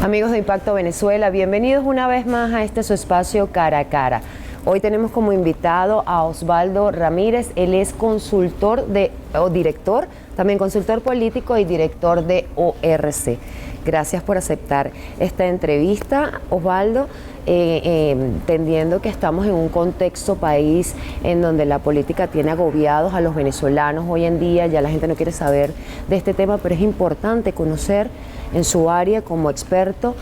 Amigos de Impacto Venezuela, bienvenidos una vez más a este su espacio Cara a Cara. Hoy tenemos como invitado a Osvaldo Ramírez. Él es director, también consultor político y director de ORC. Gracias por aceptar esta entrevista, Osvaldo, entendiendo que estamos en un contexto país en donde la política tiene agobiados a los venezolanos hoy en día. Ya la gente no quiere saber de este tema, pero es importante conocer en su área como experto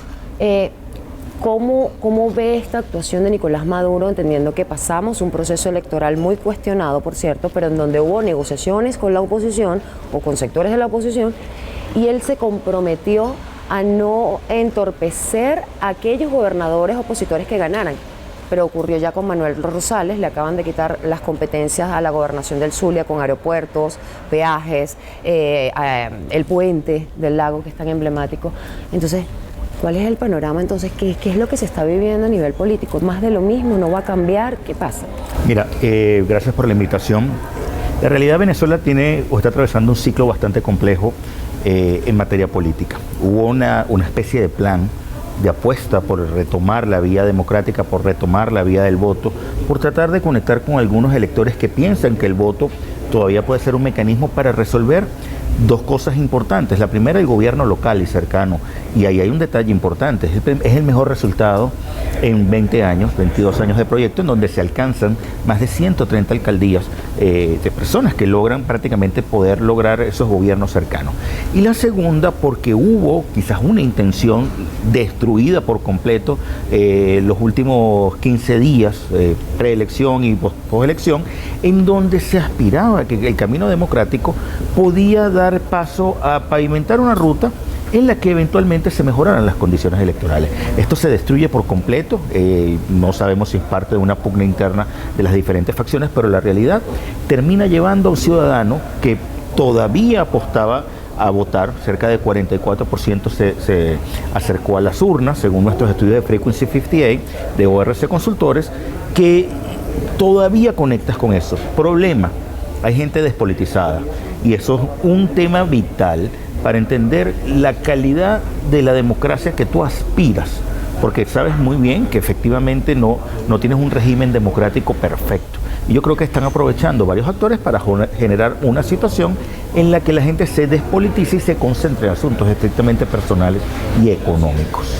¿Cómo ve esta actuación de Nicolás Maduro, entendiendo que pasamos un proceso electoral muy cuestionado, por cierto, pero en donde hubo negociaciones con la oposición o con sectores de la oposición, y él se comprometió a no entorpecer a aquellos gobernadores opositores que ganaran? Pero ocurrió ya con Manuel Rosales, le acaban de quitar las competencias a la gobernación del Zulia con aeropuertos, peajes, el puente del lago, que es tan emblemático. Entonces, ¿cuál es el panorama entonces? ¿Qué es lo que se está viviendo a nivel político? ¿Más de lo mismo? ¿No va a cambiar? ¿Qué pasa? Mira, gracias por la invitación. La realidad, Venezuela está atravesando un ciclo bastante complejo en materia política. Hubo una especie de plan de apuesta por retomar la vía democrática, por retomar la vía del voto, por tratar de conectar con algunos electores que piensan que el voto todavía puede ser un mecanismo para resolver dos cosas importantes. La primera, el gobierno local y cercano, y ahí hay un detalle importante, es el mejor resultado en 20 años, 22 años de proyecto, en donde se alcanzan más de 130 alcaldías de personas que logran prácticamente poder lograr esos gobiernos cercanos. Y la segunda, porque hubo quizás una intención destruida por completo los últimos 15 días, preelección y postelección, en donde se aspiraba que el camino democrático podía dar paso a pavimentar una ruta en la que eventualmente se mejoraran las condiciones electorales. Esto se destruye por completo, no sabemos si es parte de una pugna interna de las diferentes facciones, pero la realidad termina llevando a un ciudadano que todavía apostaba a votar, cerca de 44% se acercó a las urnas, según nuestros estudios de Frequency 58 de ORC Consultores, que todavía conectas con eso. Problema, hay gente despolitizada, y eso es un tema vital para entender la calidad de la democracia que tú aspiras, porque sabes muy bien que efectivamente no tienes un régimen democrático perfecto. Y yo creo que están aprovechando varios actores para generar una situación en la que la gente se despolitice y se concentre en asuntos estrictamente personales y económicos.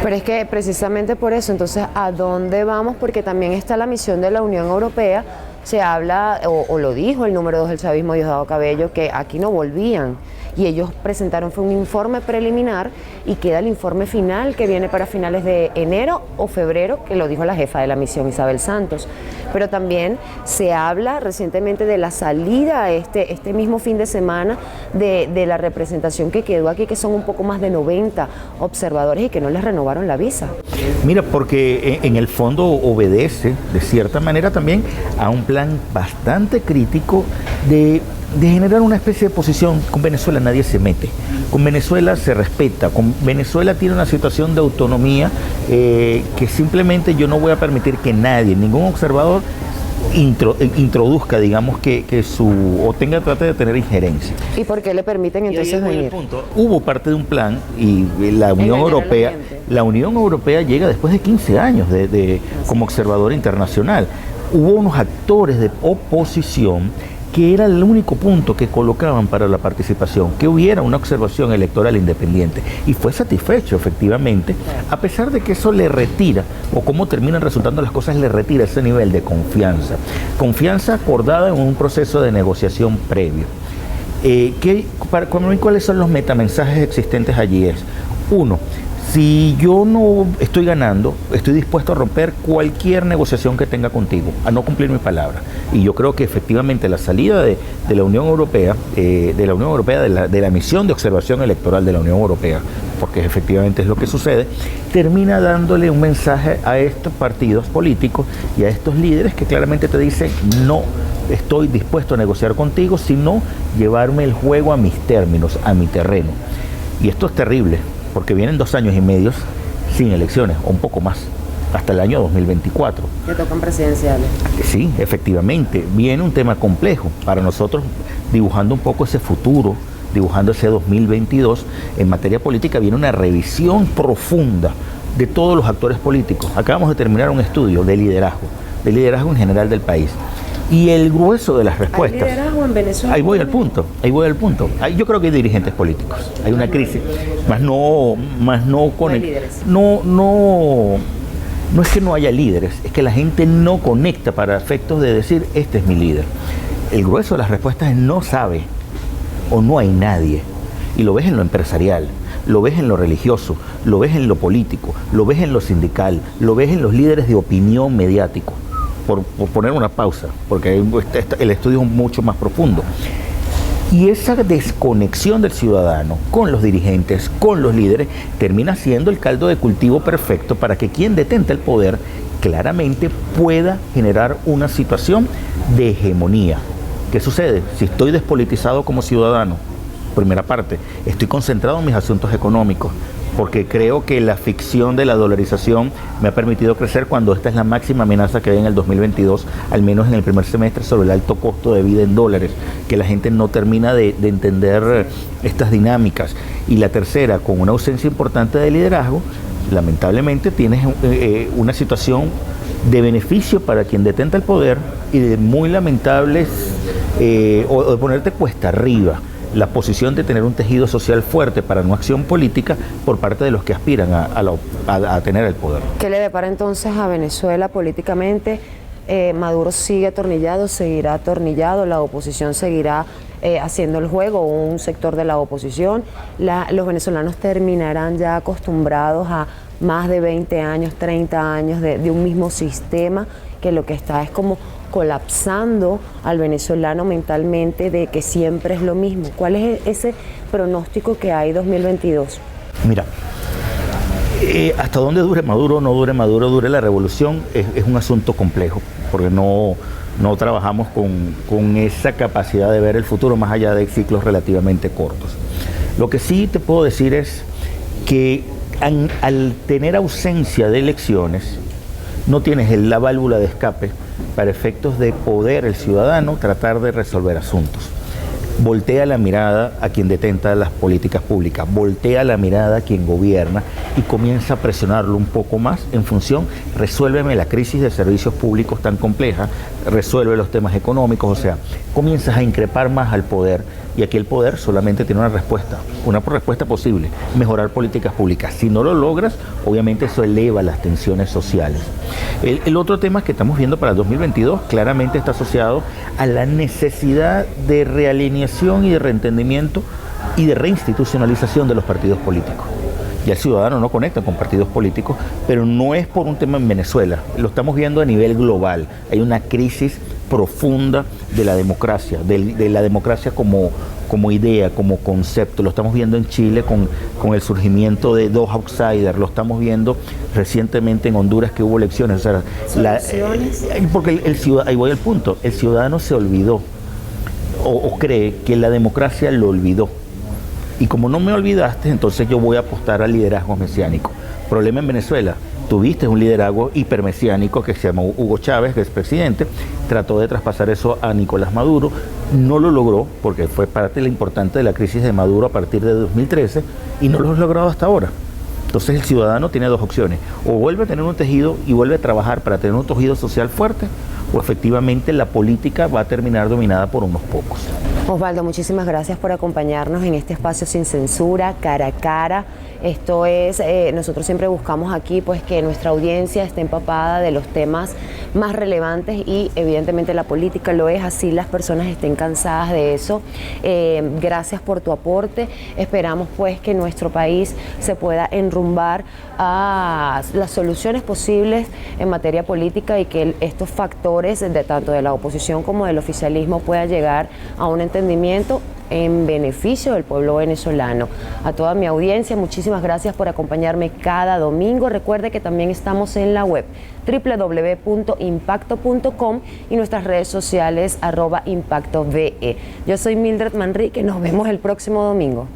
Pero es que precisamente por eso, entonces, ¿a dónde vamos? Porque también está la misión de la Unión Europea. Se habla, o lo dijo el número 2 del chavismo, Diosdado Cabello, que aquí no volvían. Y ellos presentaron un informe preliminar y queda el informe final que viene para finales de enero o febrero, que lo dijo la jefa de la misión, Isabel Santos. Pero también se habla recientemente de la salida este mismo fin de semana de la representación que quedó aquí, que son un poco más de 90 observadores y que no les renovaron la visa. Mira, porque en el fondo obedece de cierta manera también a un plan bastante crítico de generar una especie de posición. Con Venezuela nadie se mete, con Venezuela se respeta, con Venezuela tiene una situación de autonomía que simplemente yo no voy a permitir que nadie, ningún observador introduzca, digamos, trate de tener injerencia. ¿Y por qué le permiten entonces venir? Hubo parte de un plan y la Unión Europea llega después de 15 años como observador internacional. Hubo unos actores de oposición que era el único punto que colocaban para la participación, que hubiera una observación electoral independiente, y fue satisfecho efectivamente, a pesar de que eso le retira, o cómo terminan resultando las cosas, le retira ese nivel de confianza acordada en un proceso de negociación previo. ¿Cuáles son los metamensajes existentes allí? Uno, si yo no estoy ganando, estoy dispuesto a romper cualquier negociación que tenga contigo, a no cumplir mi palabra. Y yo creo que efectivamente la salida de la Unión Europea, de la misión de observación electoral de la Unión Europea, porque efectivamente es lo que sucede, termina dándole un mensaje a estos partidos políticos y a estos líderes que claramente te dicen: no estoy dispuesto a negociar contigo, sino llevarme el juego a mis términos, a mi terreno. Y esto es terrible, porque vienen 2 años y medio sin elecciones, o un poco más, hasta el año 2024. Que tocan presidenciales. Sí, efectivamente, viene un tema complejo para nosotros, dibujando un poco ese futuro dibujando ese 2022, en materia política viene una revisión profunda de todos los actores políticos. Acabamos de terminar un estudio de liderazgo en general del país. Y el grueso de las respuestas... ¿Hay liderazgo en Venezuela? Ahí voy al punto. Yo creo que hay dirigentes políticos. Hay una crisis, más no con hay líderes. No es que no haya líderes, es que la gente no conecta para efectos de decir, este es mi líder. El grueso de las respuestas es no sabe o no hay nadie. Y lo ves en lo empresarial, lo ves en lo religioso, lo ves en lo político, lo ves en lo sindical, lo ves en los líderes de opinión mediático. Por poner una pausa, porque el estudio es mucho más profundo. Y esa desconexión del ciudadano con los dirigentes, con los líderes, termina siendo el caldo de cultivo perfecto para que quien detenta el poder claramente pueda generar una situación de hegemonía. ¿Qué sucede? Si estoy despolitizado como ciudadano, primera parte, estoy concentrado en mis asuntos económicos, porque creo que la ficción de la dolarización me ha permitido crecer cuando esta es la máxima amenaza que hay en el 2022, al menos en el primer semestre, sobre el alto costo de vida en dólares, que la gente no termina de entender estas dinámicas. Y la tercera, con una ausencia importante de liderazgo, lamentablemente tienes una situación de beneficio para quien detenta el poder y de muy lamentables, o de ponerte cuesta arriba la posición de tener un tejido social fuerte para una acción política por parte de los que aspiran a tener el poder. ¿Qué le depara entonces a Venezuela políticamente? Maduro sigue atornillado, seguirá atornillado, la oposición seguirá haciendo el juego, un sector de la oposición. Los venezolanos terminarán ya acostumbrados a más de 20 años, 30 años de un mismo sistema que lo que está es como colapsando al venezolano mentalmente de que siempre es lo mismo. ¿Cuál es ese pronóstico que hay 2022? Mira, hasta dónde dure Maduro, no dure Maduro, dure la revolución, es un asunto complejo, porque no trabajamos con esa capacidad de ver el futuro más allá de ciclos relativamente cortos. Lo que sí te puedo decir es que al tener ausencia de elecciones, no tienes la válvula de escape para efectos de poder el ciudadano tratar de resolver asuntos. Voltea la mirada a quien detenta las políticas públicas, voltea la mirada a quien gobierna y comienza a presionarlo un poco más en función, resuélveme la crisis de servicios públicos tan compleja, resuelve los temas económicos, o sea, comienzas a increpar más al poder y aquí el poder solamente tiene una respuesta posible, mejorar políticas públicas. Si no lo logras, obviamente eso eleva las tensiones sociales. El otro tema que estamos viendo para el 2022 claramente está asociado a la necesidad de realineación y de reentendimiento y de reinstitucionalización de los partidos políticos. Ya el ciudadano no conecta con partidos políticos, pero no es por un tema en Venezuela, lo estamos viendo a nivel global. Hay una crisis profunda de la democracia, de la democracia como idea, como concepto. Lo estamos viendo en Chile con el surgimiento de dos outsiders, lo estamos viendo recientemente en Honduras que hubo elecciones. O sea, porque ahí voy al punto, el ciudadano se olvidó o cree que la democracia lo olvidó. Y como no me olvidaste, entonces yo voy a apostar al liderazgo mesiánico. Problema en Venezuela, tuviste un liderazgo hipermesiánico que se llamó Hugo Chávez, que es presidente, trató de traspasar eso a Nicolás Maduro, no lo logró porque fue parte de la importante de la crisis de Maduro a partir de 2013 y no lo ha logrado hasta ahora. Entonces el ciudadano tiene dos opciones, o vuelve a tener un tejido y vuelve a trabajar para tener un tejido social fuerte, o efectivamente la política va a terminar dominada por unos pocos. Osvaldo, muchísimas gracias por acompañarnos en este espacio sin censura, cara a cara. Esto es, nosotros siempre buscamos aquí pues que nuestra audiencia esté empapada de los temas más relevantes y evidentemente la política lo es, así las personas estén cansadas de eso. Gracias por tu aporte, esperamos pues que nuestro país se pueda enrumbar a las soluciones posibles en materia política y que estos factores de tanto de la oposición como del oficialismo puedan llegar a un entendimiento en beneficio del pueblo venezolano. A toda mi audiencia, muchísimas gracias por acompañarme cada domingo. Recuerde que también estamos en la web www.impacto.com y nuestras redes sociales @impactove. Yo soy Mildred Manrique, nos vemos el próximo domingo.